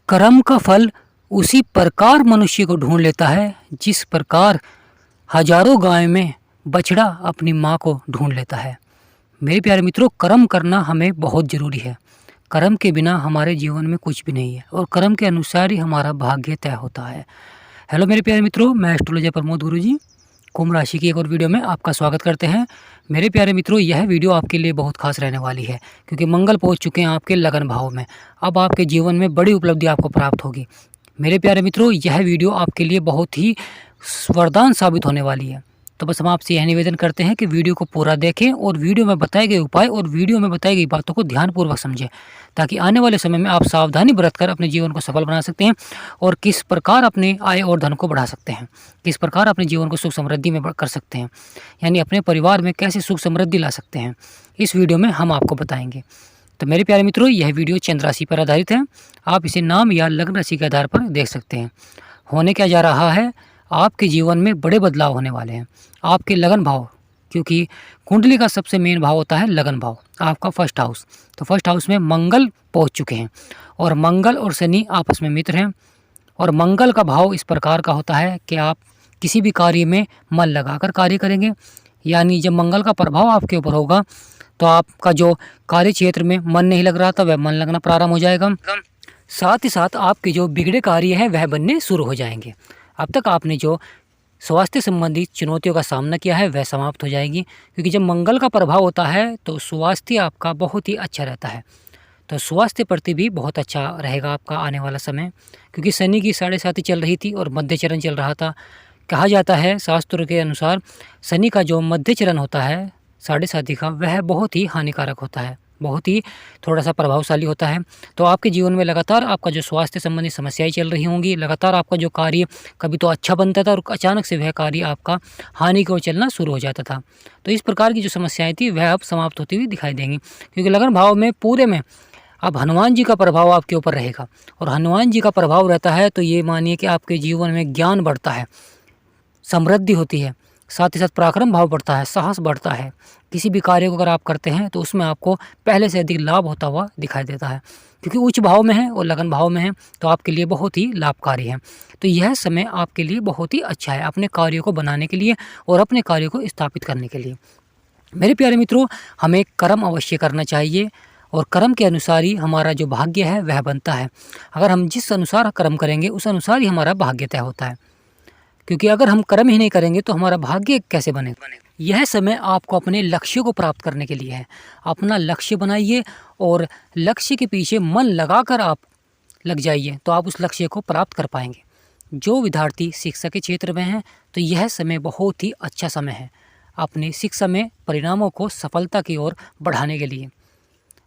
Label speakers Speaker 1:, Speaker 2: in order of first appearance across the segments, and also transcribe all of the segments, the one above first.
Speaker 1: कर्म का फल उसी प्रकार मनुष्य को ढूंढ लेता है जिस प्रकार हजारों गाय में बछड़ा अपनी माँ को ढूंढ लेता है। मेरे प्यारे मित्रों, कर्म करना हमें बहुत ज़रूरी है। कर्म के बिना हमारे जीवन में कुछ भी नहीं है और कर्म के अनुसार ही हमारा भाग्य तय होता है। हेलो मेरे प्यारे मित्रों, मैं एस्ट्रोलॉजर प्रमोद गुरुजी कुंभ राशि की एक और वीडियो में आपका स्वागत करते हैं। मेरे प्यारे मित्रों, यह वीडियो आपके लिए बहुत खास रहने वाली है क्योंकि मंगल पहुंच चुके हैं आपके लगन भाव में। अब आपके जीवन में बड़ी उपलब्धि आपको प्राप्त होगी। मेरे प्यारे मित्रों, यह वीडियो आपके लिए बहुत ही वरदान साबित होने वाली है। तो बस हम आपसे यह निवेदन करते हैं कि वीडियो को पूरा देखें और वीडियो में बताए गए उपाय और वीडियो में बताई गई बातों को ध्यानपूर्वक समझें, ताकि आने वाले समय में आप सावधानी बरतकर अपने जीवन को सफल बना सकते हैं और किस प्रकार अपने आय और धन को बढ़ा सकते हैं, किस प्रकार अपने जीवन को सुख समृद्धि में कर सकते हैं, यानी अपने परिवार में कैसे सुख समृद्धि ला सकते हैं। इस वीडियो में हम आपको बताएंगे। तो मेरे प्यारे मित्रों, यह वीडियो चंद्र राशि पर आधारित है। आप इसे नाम या लग्न राशि के आधार पर देख सकते हैं। होने क्या जा रहा है, आपके जीवन में बड़े बदलाव होने वाले हैं। आपके लगन भाव, क्योंकि कुंडली का सबसे मेन भाव होता है लगन भाव, आपका फर्स्ट हाउस। तो फर्स्ट हाउस में मंगल पहुंच चुके हैं और मंगल और शनि आपस में मित्र हैं। और मंगल का भाव इस प्रकार का होता है कि आप किसी भी कार्य में मन लगाकर कार्य करेंगे, यानी जब मंगल का प्रभाव आपके ऊपर होगा तो आपका जो कार्य क्षेत्र में मन नहीं लग रहा था वह मन लगना प्रारंभ हो जाएगा। साथ ही साथ आपके जो बिगड़े कार्य है वह बनने शुरू हो जाएंगे। अब तक आपने जो स्वास्थ्य संबंधी चुनौतियों का सामना किया है वह समाप्त हो जाएगी, क्योंकि जब मंगल का प्रभाव होता है तो स्वास्थ्य आपका बहुत ही अच्छा रहता है। तो स्वास्थ्य प्रति भी बहुत अच्छा रहेगा आपका आने वाला समय, क्योंकि शनि की 7.5 चल रही थी और मध्य चरण चल रहा था। कहा जाता है शास्त्रों के अनुसार शनि का जो मध्य चरण होता है 7.5 का, वह बहुत ही हानिकारक होता है, बहुत ही थोड़ा सा प्रभावशाली होता है। तो आपके जीवन में लगातार आपका जो स्वास्थ्य संबंधी समस्याएं चल रही होंगी, लगातार आपका जो कार्य कभी तो अच्छा बनता था और अचानक से वह कार्य आपका हानि की ओर चलना शुरू हो जाता था। तो इस प्रकार की जो समस्याएं थी वह अब समाप्त होती हुई दिखाई देंगी, क्योंकि लगन भाव में पूरे में अब हनुमान जी का प्रभाव आपके ऊपर रहेगा। और हनुमान जी का प्रभाव रहता है तो ये मानिए कि आपके जीवन में ज्ञान बढ़ता है, समृद्धि होती है, साथ ही साथ पराक्रम भाव बढ़ता है, साहस बढ़ता है। किसी भी कार्य को अगर आप करते हैं तो उसमें आपको पहले से अधिक लाभ होता हुआ दिखाई देता है, क्योंकि उच्च भाव में है और लगन भाव में है, तो आपके लिए बहुत ही लाभकारी है। तो यह समय आपके लिए बहुत ही अच्छा है अपने कार्यों को बनाने के लिए और अपने कार्यों को स्थापित करने के लिए। मेरे प्यारे मित्रों, हमें कर्म अवश्य करना चाहिए और कर्म के अनुसार ही हमारा जो भाग्य है वह बनता है। अगर हम जिस अनुसार कर्म करेंगे उस अनुसार ही हमारा भाग्य तय होता है, क्योंकि अगर हम कर्म ही नहीं करेंगे तो हमारा भाग्य कैसे बनेगा। यह समय आपको अपने लक्ष्य को प्राप्त करने के लिए है। अपना लक्ष्य बनाइए और लक्ष्य के पीछे मन लगाकर आप लग जाइए, तो आप उस लक्ष्य को प्राप्त कर पाएंगे। जो विद्यार्थी शिक्षा के क्षेत्र में हैं तो यह समय बहुत ही अच्छा समय है अपने शिक्षा में परिणामों को सफलता की ओर बढ़ाने के लिए।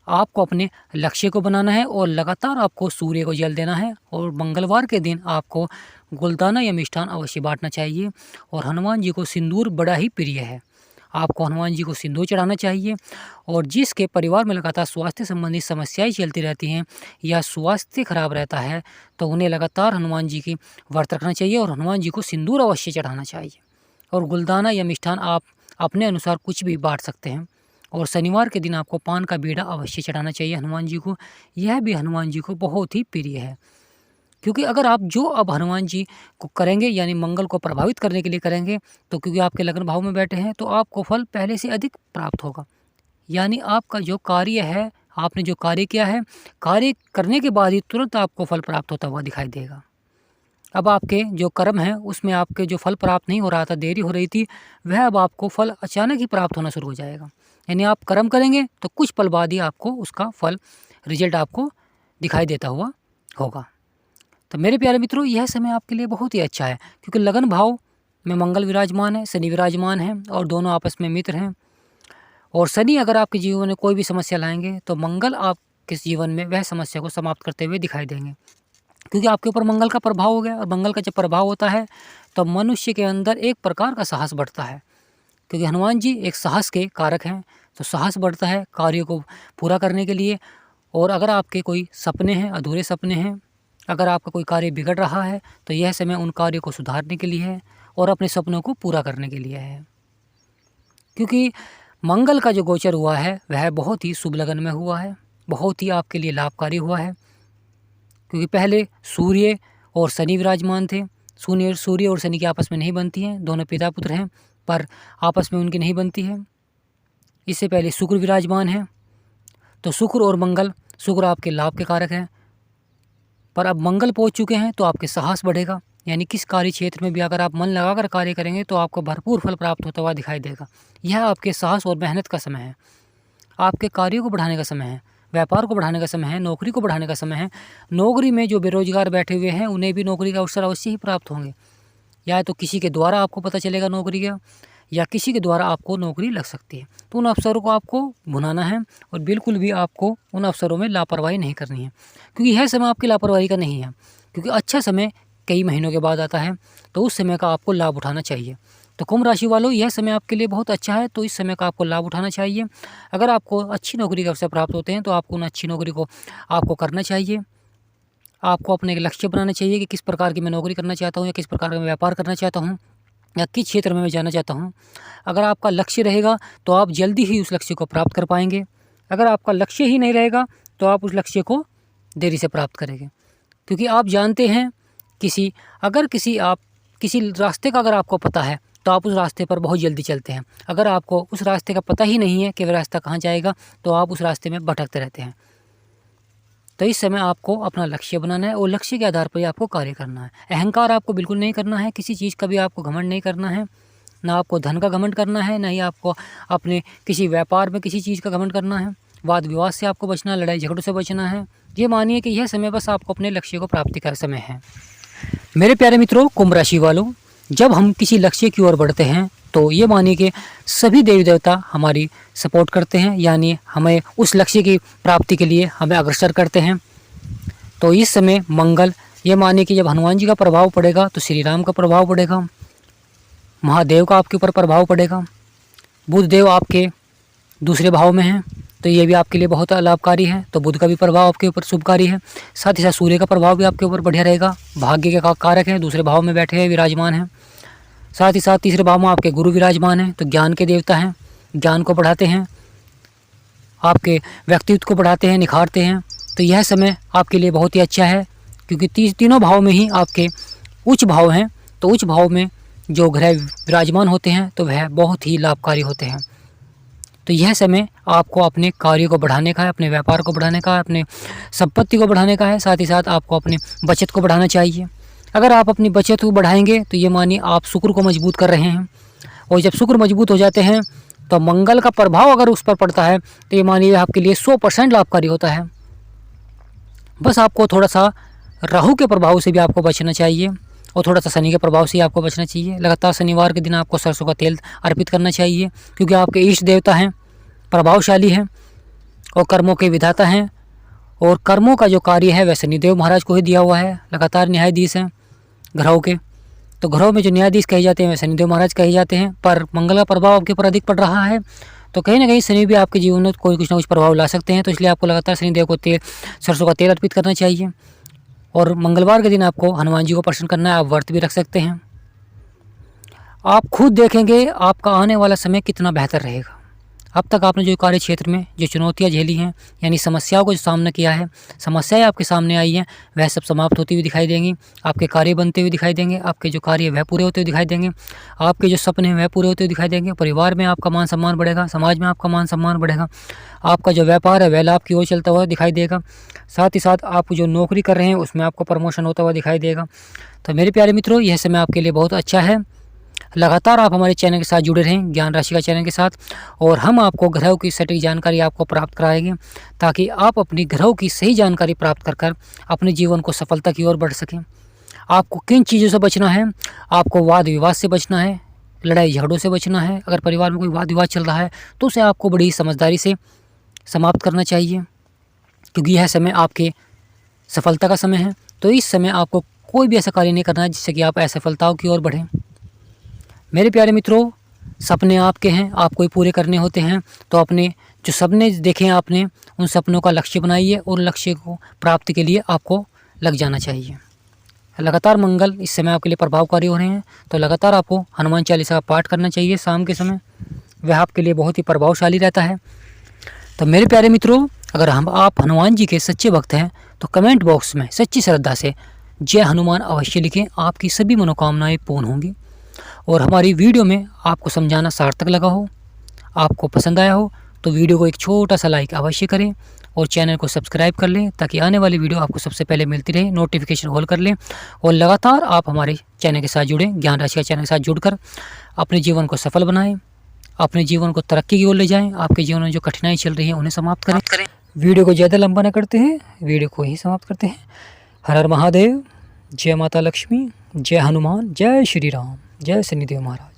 Speaker 1: आपको अपने लक्ष्य को बनाना है और लगातार आपको सूर्य को जल देना है और मंगलवार के दिन आपको गुलदाना या मिष्ठान अवश्य बांटना चाहिए। और हनुमान जी को सिंदूर बड़ा ही प्रिय है, आपको हनुमान जी को सिंदूर चढ़ाना चाहिए। और जिसके परिवार में लगातार स्वास्थ्य संबंधी समस्याएं चलती रहती हैं या स्वास्थ्य खराब रहता है तो उन्हें लगातार हनुमान जी की व्रत रखना चाहिए और हनुमान जी को सिंदूर अवश्य चढ़ाना चाहिए। और गुलदाना या मिष्ठान आप अपने अनुसार कुछ भी बांट सकते हैं। और शनिवार के दिन आपको पान का बीड़ा अवश्य चढ़ाना चाहिए हनुमान जी को। यह भी हनुमान जी को बहुत ही प्रिय है, क्योंकि अगर आप जो अब हनुमान जी को करेंगे यानी मंगल को प्रभावित करने के लिए करेंगे, तो क्योंकि आपके लगन भाव में बैठे हैं तो आपको फल पहले से अधिक प्राप्त होगा। यानी आपका जो कार्य है, आपने जो कार्य किया है, कार्य करने के बाद ही तुरंत आपको फल प्राप्त होता हुआ दिखाई देगा। अब आपके जो कर्म है उसमें आपके जो फल प्राप्त नहीं हो रहा था, देरी हो रही थी, वह अब आपको फल अचानक ही प्राप्त होना शुरू हो जाएगा। यानी आप कर्म करेंगे तो कुछ पल बाद ही आपको उसका फल, रिजल्ट आपको दिखाई देता हुआ होगा। तो मेरे प्यारे मित्रों, यह समय आपके लिए बहुत ही अच्छा है, क्योंकि लगन भाव में मंगल विराजमान है, शनि विराजमान है और दोनों आपस में मित्र हैं। और शनि अगर आपके जीवन में कोई भी समस्या लाएंगे तो मंगल आपके जीवन में वह समस्या को समाप्त करते हुए दिखाई देंगे, क्योंकि आपके ऊपर मंगल का प्रभाव हो गया। और मंगल का जब प्रभाव होता है तो मनुष्य के अंदर एक प्रकार का साहस बढ़ता है, क्योंकि हनुमान जी एक साहस के कारक हैं। तो साहस बढ़ता है कार्यों को पूरा करने के लिए। और अगर आपके कोई सपने हैं, अधूरे सपने हैं, अगर आपका कोई कार्य बिगड़ रहा है तो यह समय उन कार्यों को सुधारने के लिए है और अपने सपनों को पूरा करने के लिए है। क्योंकि मंगल का जो गोचर हुआ है वह बहुत ही शुभ लगन में हुआ है, बहुत ही आपके लिए लाभकारी हुआ है। क्योंकि पहले सूर्य और शनि विराजमान थे। सूर्य और शनि की आपस में नहीं बनती हैं, दोनों पिता पुत्र हैं पर आपस में उनकी नहीं बनती है। इससे पहले शुक्र विराजमान है, तो शुक्र और मंगल, शुक्र आपके लाभ के कारक हैं, पर अब मंगल पहुंच चुके हैं तो आपके साहस बढ़ेगा। यानी किस कार्य क्षेत्र में भी अगर आप मन लगाकर कार्य करेंगे तो आपको भरपूर फल प्राप्त होता हुआ दिखाई देगा। यह आपके साहस और मेहनत का समय है, आपके कार्यों को बढ़ाने का समय है, व्यापार को बढ़ाने का समय है, नौकरी को बढ़ाने का समय है। नौकरी में जो बेरोजगार बैठे हुए हैं उन्हें भी नौकरी का अवसर अवश्य ही प्राप्त होंगे, या तो किसी के द्वारा आपको पता चलेगा नौकरी का, या किसी के द्वारा आपको नौकरी लग सकती है। तो उन अवसरों को आपको भुनाना है और बिल्कुल भी आपको उन अवसरों में लापरवाही नहीं करनी है, क्योंकि यह समय आपकी लापरवाही का नहीं है। क्योंकि अच्छा समय कई महीनों के बाद आता है, तो उस समय का आपको लाभ उठाना चाहिए। तो कुंभ राशि वालों, यह समय आपके लिए बहुत अच्छा है, तो इस समय का आपको लाभ उठाना चाहिए। अगर आपको अच्छी नौकरी के अवसर प्राप्त होते हैं तो आपको उन अच्छी नौकरी को आपको करना चाहिए। आपको अपने एक लक्ष्य बनाना चाहिए कि किस प्रकार की मैं नौकरी करना चाहता हूँ, या किस प्रकार का मैं व्यापार करना चाहता हूँ, या किस क्षेत्र में मैं जाना चाहता हूँ। अगर आपका लक्ष्य रहेगा तो आप जल्दी ही उस लक्ष्य को प्राप्त कर पाएंगे। अगर आपका लक्ष्य ही नहीं रहेगा तो आप उस लक्ष्य को देरी से प्राप्त करेंगे। क्योंकि आप जानते हैं किसी रास्ते का अगर आपको पता है तो आप उस रास्ते पर बहुत जल्दी चलते हैं। अगर आपको उस रास्ते का पता ही नहीं है कि वह रास्ता कहाँ जाएगा तो आप उस रास्ते में भटकते रहते हैं। तो इस समय आपको अपना लक्ष्य बनाना है और लक्ष्य के आधार पर ही आपको कार्य करना है। अहंकार आपको बिल्कुल नहीं करना है, किसी चीज़ का भी आपको घमंड नहीं करना है, ना आपको धन का घमंड करना है, ना ही आपको अपने किसी व्यापार में किसी चीज़ का घमंड करना है। वाद विवाद से आपको बचना, लड़ाई झगड़ों से बचना है। ये मानिए कि यह समय बस आपको अपने लक्ष्य को प्राप्ति का समय है। मेरे प्यारे मित्रों, कुंभ राशि वालों, जब हम किसी लक्ष्य की ओर बढ़ते हैं तो ये मानिए कि सभी देवी देवता हमारी सपोर्ट करते हैं, यानी हमें उस लक्ष्य की प्राप्ति के लिए हमें अग्रसर करते हैं। तो इस समय मंगल, ये मानिए कि जब हनुमान जी का प्रभाव पड़ेगा तो श्री राम का प्रभाव पड़ेगा, महादेव का आपके ऊपर प्रभाव पड़ेगा, बुध देव आपके दूसरे भाव में हैं तो ये भी आपके लिए बहुत लाभकारी है। तो बुध का भी प्रभाव आपके ऊपर शुभकारी है। साथ ही साथ सूर्य का प्रभाव भी आपके ऊपर बढ़िया रहेगा, भाग्य के कारक हैं, दूसरे भाव में बैठे हैं, विराजमान हैं। साथ ही साथ तीसरे भाव में आपके गुरु विराजमान हैं, तो ज्ञान के देवता हैं, ज्ञान को बढ़ाते हैं, आपके व्यक्तित्व को बढ़ाते हैं, निखारते हैं। तो यह समय आपके लिए बहुत ही अच्छा है, क्योंकि तीनों भाव में ही आपके उच्च भाव हैं। तो उच्च भाव में जो ग्रह विराजमान होते हैं तो वह बहुत ही लाभकारी होते हैं। तो यह समय आपको अपने कार्य को बढ़ाने का है, अपने व्यापार को बढ़ाने का है, अपने संपत्ति को बढ़ाने का है। साथ ही साथ आपको अपनी बचत को बढ़ाना चाहिए। अगर आप अपनी बचत को बढ़ाएंगे तो ये मानिए आप शुक्र को मजबूत कर रहे हैं, और जब शुक्र मजबूत हो जाते हैं तो मंगल का प्रभाव अगर उस पर पड़ता है तो ये मानिए आपके लिए 100% लाभकारी होता है। बस आपको थोड़ा सा राहु के प्रभाव से भी आपको बचना चाहिए, और थोड़ा सा शनि के प्रभाव से आपको बचना चाहिए। लगातार शनिवार के दिन आपको सरसों का तेल अर्पित करना चाहिए, क्योंकि आपके इष्ट देवता हैं, प्रभावशाली हैं और कर्मों के विधाता हैं, और कर्मों का जो कार्य है वह शनिदेव महाराज को ही दिया हुआ है। लगातार न्यायाधीश हैं ग्रहों के, तो ग्रहों में जो न्यायाधीश कहे जाते हैं वह शनिदेव महाराज कहे जाते हैं। पर मंगल का प्रभाव आपके ऊपर अधिक पड़ रहा है, तो कहीं ना कहीं शनि भी आपके जीवन में कोई कुछ ना कुछ प्रभाव ला सकते हैं। तो इसलिए आपको लगातार शनिदेव को सरसों का तेल अर्पित करना चाहिए, और मंगलवार के दिन आपको हनुमान जी को प्रसन्न करना है। आप व्रत भी रख सकते हैं। आप खुद देखेंगे आपका आने वाला समय कितना बेहतर रहेगा। अब तक आपने जो कार्य क्षेत्र में जो चुनौतियां झेली हैं, यानी समस्याओं को जो सामना किया है, समस्याएं आपके सामने आई हैं, वह सब समाप्त होती हुई दिखाई देंगी। आपके कार्य बनते हुए दिखाई देंगे, आपके जो कार्य वह पूरे होते हुए दिखाई देंगे, आपके जो सपने हैं वह पूरे होते हुए दिखाई देंगे। परिवार में आपका मान सम्मान बढ़ेगा, समाज में आपका मान सम्मान बढ़ेगा, आपका जो व्यापार है वह लाभ की ओर चलता हुआ दिखाई देगा। साथ ही साथ आप जो नौकरी कर रहे हैं उसमें आपको प्रमोशन होता हुआ दिखाई देगा। तो मेरे प्यारे मित्रों, यह समय आपके लिए बहुत अच्छा है। लगातार आप हमारे चैनल के साथ जुड़े रहें, ज्ञान राशि का चैनल के साथ, और हम आपको ग्रहों की सटीक जानकारी आपको प्राप्त कराएंगे, ताकि आप अपनी ग्रहों की सही जानकारी प्राप्त कर अपने जीवन को सफलता की ओर बढ़ सकें। आपको किन चीज़ों से बचना है? आपको वाद विवाद से बचना है, लड़ाई झगड़ों से बचना है। अगर परिवार में कोई वाद विवाद चल रहा है तो उसे आपको बड़ी समझदारी से समाप्त करना चाहिए, क्योंकि यह समय आपके सफलता का समय है। तो इस समय आपको कोई भी ऐसा कार्य नहीं करना है जिससे कि आप असफलताओं की ओर बढ़ें। मेरे प्यारे मित्रों, सपने आपके हैं, आपको ही पूरे करने होते हैं। तो अपने जो सपने देखे हैं आपने, उन सपनों का लक्ष्य बनाइए, और लक्ष्य को प्राप्ति के लिए आपको लग जाना चाहिए। लगातार मंगल इस समय आपके लिए प्रभावकारी हो रहे हैं, तो लगातार आपको हनुमान चालीसा का पाठ करना चाहिए शाम के समय, वह आपके लिए बहुत ही प्रभावशाली रहता है। तो मेरे प्यारे मित्रों, अगर आप हनुमान जी के सच्चे भक्त हैं तो कमेंट बॉक्स में सच्ची श्रद्धा से जय हनुमान अवश्य लिखें, आपकी सभी मनोकामनाएं पूर्ण होंगी। और हमारी वीडियो में आपको समझाना सार्थक लगा हो, आपको पसंद आया हो तो वीडियो को एक छोटा सा लाइक अवश्य करें और चैनल को सब्सक्राइब कर लें ताकि आने वाली वीडियो आपको सबसे पहले मिलती रहे। नोटिफिकेशन ऑल कर लें और लगातार आप हमारे चैनल के साथ जुड़ें, ज्ञान राशि का चैनल के साथ जुड़कर अपने जीवन को सफल बनाएं, अपने जीवन को तरक्की की ओर ले जाएं, आपके जीवन में जो कठिनाई चल रही है उन्हें समाप्त करें। वीडियो को ज़्यादा लंबा न करते हैं, वीडियो को ही समाप्त करते हैं। हर हर महादेव, जय माता लक्ष्मी, जय हनुमान, जय श्री राम, जय शनिदेव महाराज।